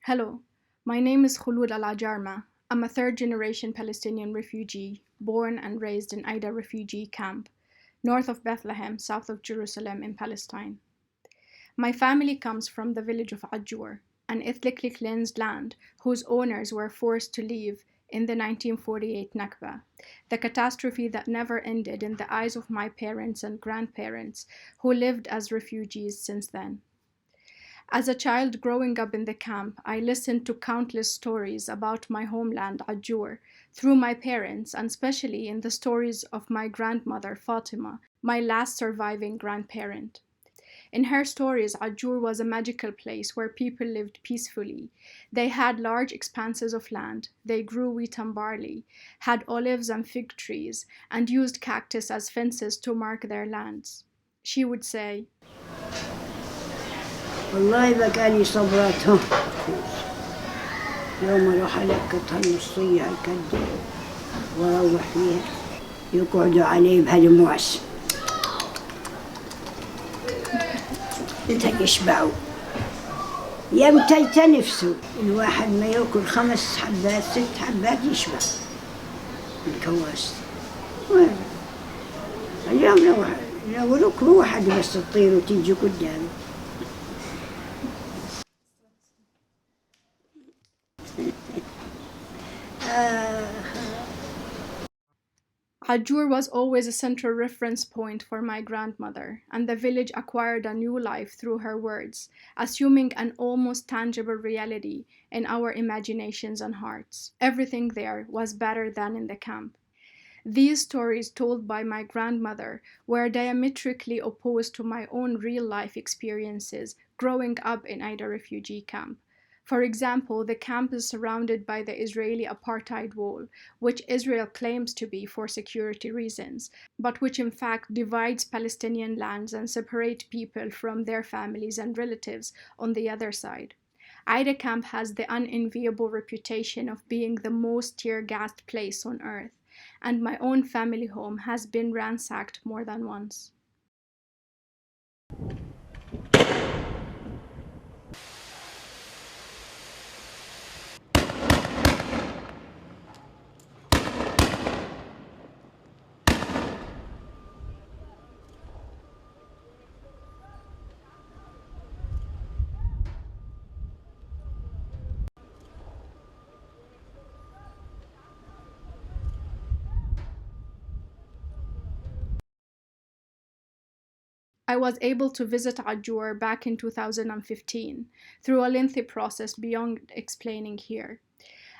Hello, my name is Kholoud Ajarma. I'm a third-generation Palestinian refugee, born and raised in Aida refugee camp, north of Bethlehem, south of Jerusalem in Palestine. My family comes from the village of Ajur, an ethnically cleansed land whose owners were forced to leave in the 1948 Nakba, the catastrophe that never ended in the eyes of my parents and grandparents who lived as refugees since then. As a child growing up in the camp, I listened to countless stories about my homeland, Ajur, through my parents, and especially in the stories of my grandmother, Fatima, my last surviving grandparent. In her stories, Ajur was a magical place where people lived peacefully. They had large expanses of land, they grew wheat and barley, had olives and fig trees, and used cactus as fences to mark their lands. She would say, والله بقالي صبراتهم يوم اروح القطها النصية الكدة واروح فيها يقعدوا علي بهالموس يشبعوا يمتلت نفسه الواحد ما ياكل 5 حبات 6 حبات يشبع الكواس اليوم لو ركبوا واحد بس تطير وتيجي قدامي Ajur was always a central reference point for my grandmother, and the village acquired a new life through her words, assuming an almost tangible reality in our imaginations and hearts. Everything there was better than in the camp. These stories told by my grandmother were diametrically opposed to my own real-life experiences growing up in Aida refugee camp. For example, the camp is surrounded by the Israeli apartheid wall, which Israel claims to be for security reasons, but which in fact divides Palestinian lands and separates people from their families and relatives on the other side. Aida camp has the unenviable reputation of being the most tear-gassed place on earth, and my own family home has been ransacked more than once. I was able to visit Ajur back in 2015 through a lengthy process beyond explaining here.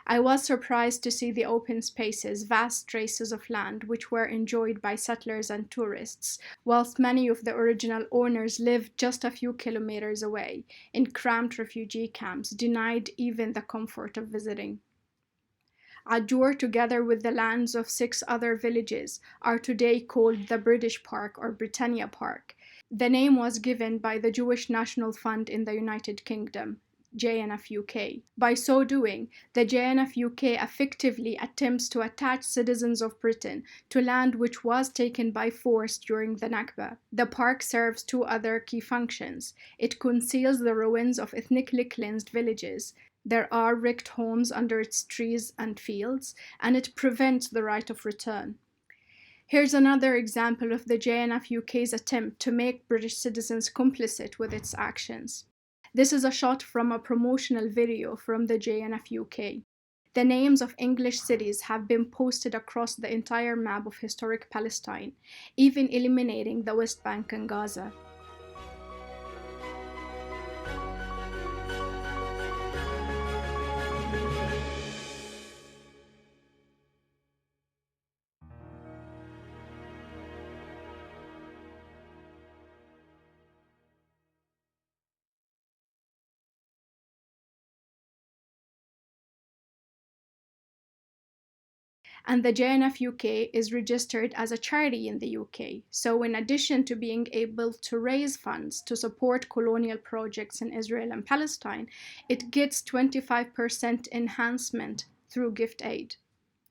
I was surprised to see the open spaces, vast traces of land which were enjoyed by settlers and tourists, whilst many of the original owners lived just a few kilometers away in cramped refugee camps, denied even the comfort of visiting. Ajur, together with the lands of 6 other villages, are today called the British Park or Britannia Park. The name was given by the Jewish National Fund in the United Kingdom, JNF UK. By so doing, the JNF UK effectively attempts to attach citizens of Britain to land which was taken by force during the Nakba. The park serves 2 other key functions. It conceals the ruins of ethnically cleansed villages. There are wrecked homes under its trees and fields, and it prevents the right of return. Here's another example of the JNF UK's attempt to make British citizens complicit with its actions. This is a shot from a promotional video from the JNF UK. The names of English cities have been posted across the entire map of historic Palestine, even eliminating the West Bank and Gaza. And the JNF UK is registered as a charity in the UK. So in addition to being able to raise funds to support colonial projects in Israel and Palestine, it gets 25% enhancement through gift aid.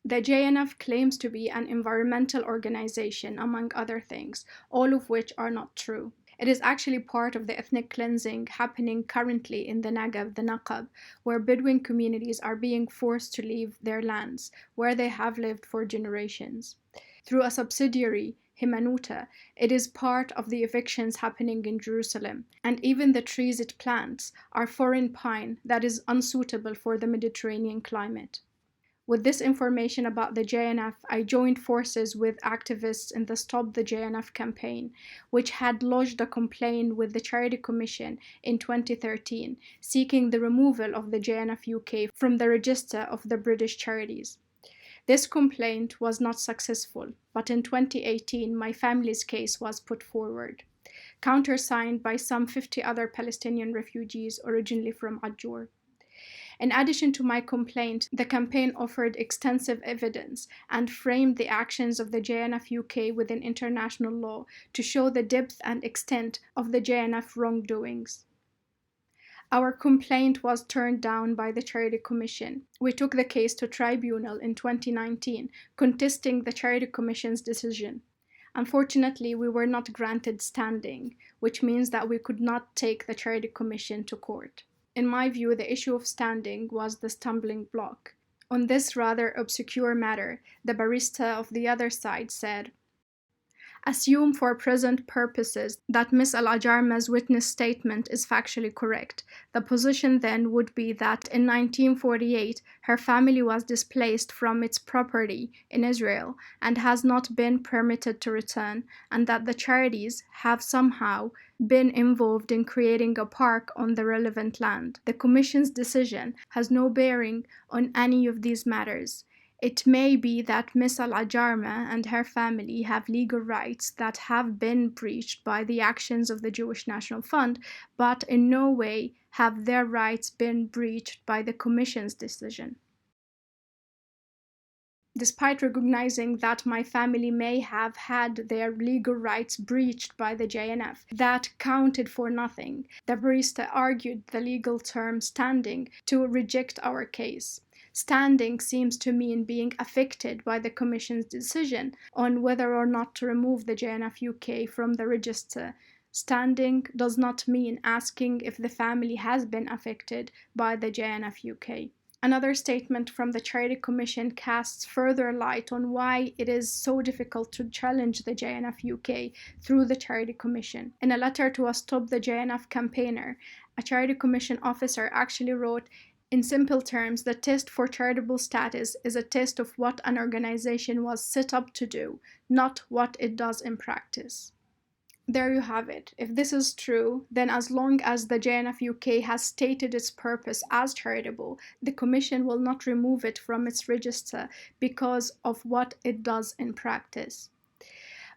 The JNF claims to be an environmental organization, among other things, all of which are not true. It is actually part of the ethnic cleansing happening currently in the Nakba, where Bedouin communities are being forced to leave their lands, where they have lived for generations. Through a subsidiary, Himanuta, it is part of the evictions happening in Jerusalem, and even the trees it plants are foreign pine that is unsuitable for the Mediterranean climate. With this information about the JNF, I joined forces with activists in the Stop the JNF campaign, which had lodged a complaint with the Charity Commission in 2013, seeking the removal of the JNF UK from the register of the British charities. This complaint was not successful, but in 2018 my family's case was put forward, countersigned by some 50 other Palestinian refugees originally from Ajur. In addition to my complaint, the campaign offered extensive evidence and framed the actions of the JNF UK within international law to show the depth and extent of the JNF wrongdoings. Our complaint was turned down by the Charity Commission. We took the case to tribunal in 2019, contesting the Charity Commission's decision. Unfortunately, we were not granted standing, which means that we could not take the Charity Commission to court. In my view, the issue of standing was the stumbling block. On this rather obscure matter, the barrister of the other side said, "Assume for present purposes that Miss Al-Ajarma's witness statement is factually correct. The position then would be that in 1948 her family was displaced from its property in Israel and has not been permitted to return, and that the charities have somehow been involved in creating a park on the relevant land. The Commission's decision has no bearing on any of these matters. It may be that Miss Al-Ajarma and her family have legal rights that have been breached by the actions of the Jewish National Fund, but in no way have their rights been breached by the Commission's decision." Despite recognizing that my family may have had their legal rights breached by the JNF, that counted for nothing. The barrister argued the legal term standing to reject our case. Standing seems to mean being affected by the Commission's decision on whether or not to remove the JNF UK from the register. Standing does not mean asking if the family has been affected by the JNF UK. Another statement from the Charity Commission casts further light on why it is so difficult to challenge the JNF UK through the Charity Commission. In a letter to a Stop the JNF campaigner, a Charity Commission officer actually wrote, "In simple terms, the test for charitable status is a test of what an organization was set up to do, not what it does in practice." There you have it. If this is true, then as long as the JNF UK has stated its purpose as charitable, the Commission will not remove it from its register because of what it does in practice.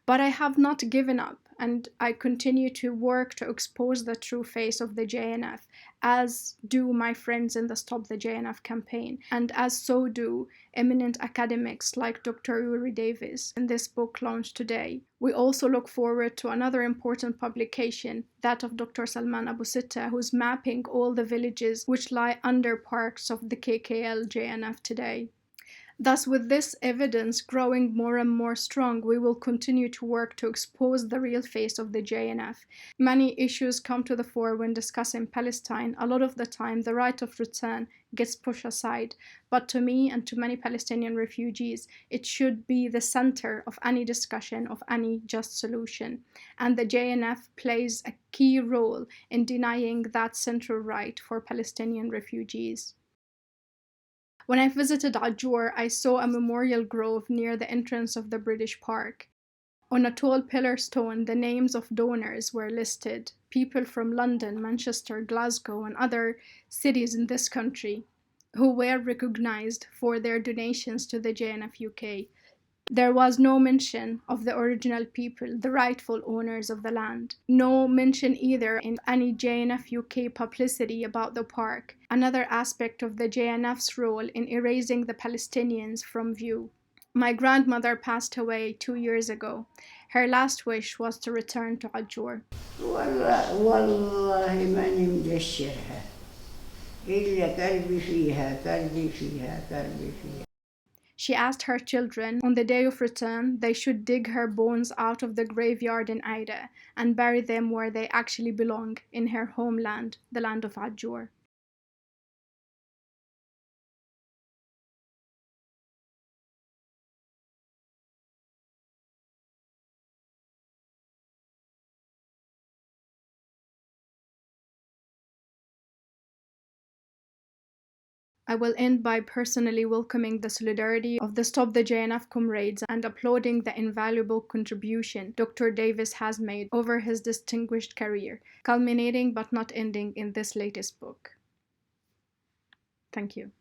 But I have not given up, and I continue to work to expose the true face of the JNF, as do my friends in the Stop the JNF campaign, and as so do eminent academics like Dr. Yuri Davis in this book launched today. We also look forward to another important publication, that of Dr. Salman Abu Sitta, who's mapping all the villages which lie under parks of the KKL JNF today. Thus, with this evidence growing more and more strong, we will continue to work to expose the real face of the JNF. Many issues come to the fore when discussing Palestine. A lot of the time, the right of return gets pushed aside. But to me and to many Palestinian refugees, it should be the center of any discussion of any just solution. And the JNF plays a key role in denying that central right for Palestinian refugees. When I visited Ajur, I saw a memorial grove near the entrance of the British Park. On a tall pillar stone, the names of donors were listed, people from London, Manchester, Glasgow, and other cities in this country, who were recognized for their donations to the JNF UK. There was no mention of the original people, the rightful owners of the land. No mention either in any JNF UK publicity about the park, another aspect of the JNF's role in erasing the Palestinians from view. My grandmother passed away 2 years ago. Her last wish was to return to Ajur. والله ماني مدشرها إلا قلبي فيها قلبي فيها قلبي فيها. She asked her children on the day of return they should dig her bones out of the graveyard in Aida and bury them where they actually belong, in her homeland, the land of Ajur. I will end by personally welcoming the solidarity of the Stop the JNF comrades and applauding the invaluable contribution Dr. Davis has made over his distinguished career, culminating but not ending in this latest book. Thank you.